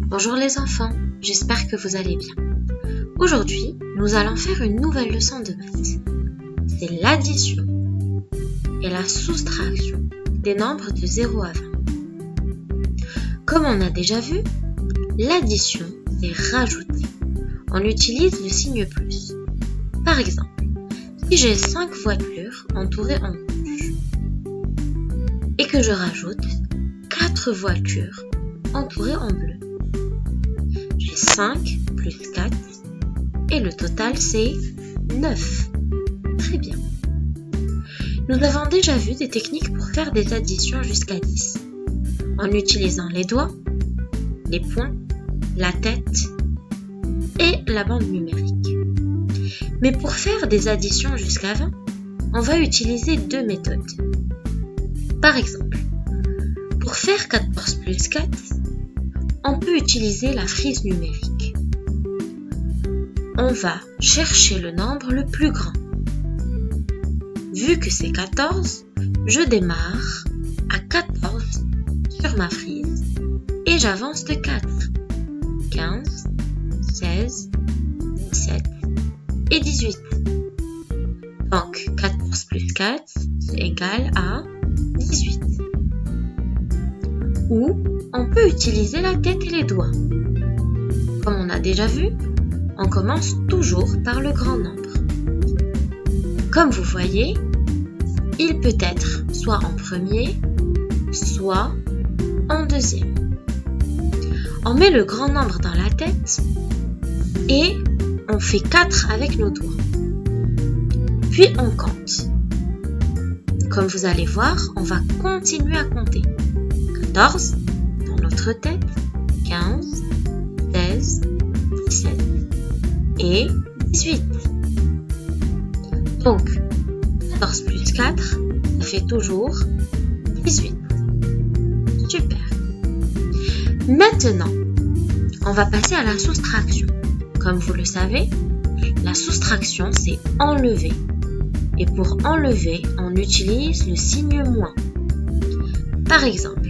Bonjour les enfants, j'espère que vous allez bien. Aujourd'hui, nous allons faire une nouvelle leçon de maths. C'est l'addition et la soustraction des nombres de 0 à 20. Comme on a déjà vu, l'addition c'est rajouter. On utilise le signe plus. Par exemple, si j'ai 5 voitures entourées en rouge et que je rajoute 4 voitures entourées en bleu, j'ai 5 plus 4 et le total c'est 9. Très bien. Nous avons déjà vu des techniques pour faire des additions jusqu'à 10 en utilisant les doigts, les poings, la tête et la bande numérique. Mais pour faire des additions jusqu'à 20, on va utiliser deux méthodes. Par exemple, pour faire 14 plus 4, on peut utiliser la frise numérique. On va chercher le nombre le plus grand. Vu que c'est 14, je démarre à 14 sur ma frise et j'avance de 4. 15, 16, 17 et 18. Donc 14 plus 4 c'est égal à 18. Ou on peut utiliser la tête et les doigts. Comme on a déjà vu, on commence toujours par le grand nombre. Comme vous voyez, il peut être soit en premier, soit en deuxième. On met le grand nombre dans la tête et on fait 4 avec nos doigts. Puis on compte. Comme vous allez voir, on va continuer à compter. 14 dans notre tête, 15, 16, 17 et 18. Donc, 14 plus 4, ça fait toujours 18. Super. Maintenant, on va passer à la soustraction. Comme vous le savez, la soustraction, c'est enlever. Et pour enlever, on utilise le signe moins. Par exemple,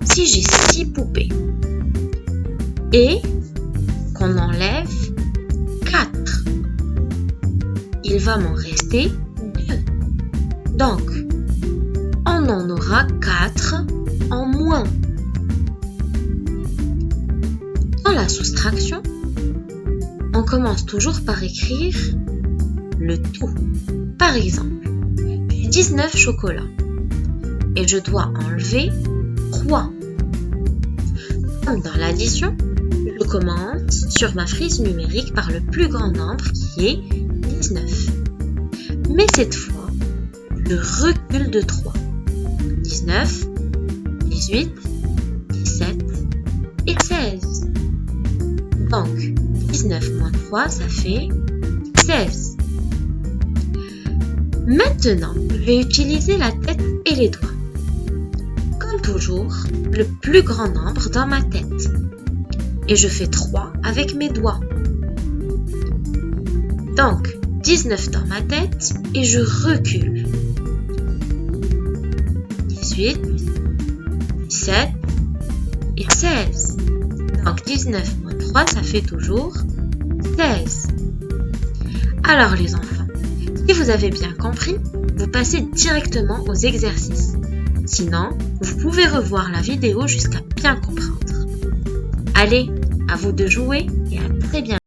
si j'ai 6 poupées et qu'on enlève 4, il va m'en rester 2. Donc, on en aura 4 en moins. Dans la soustraction, on commence toujours par écrire le tout. Par exemple, j'ai 19 chocolats et je dois enlever 3. Comme dans l'addition, je commence sur ma frise numérique par le plus grand nombre qui est 19. Mais cette fois, je recule de 3. 19, 18, 17 et 16. Donc, 19 moins 3, ça fait 16. Maintenant, je vais utiliser la tête et les doigts. Comme toujours, le plus grand nombre dans ma tête. Et je fais 3 avec mes doigts. Donc, 19 dans ma tête et je recule. 18, 17 et 16. Donc, 19 moins 3, ça fait toujours 16. Alors les enfants, si vous avez bien compris, vous passez directement aux exercices. Sinon, vous pouvez revoir la vidéo jusqu'à bien comprendre. Allez, à vous de jouer et à très bientôt.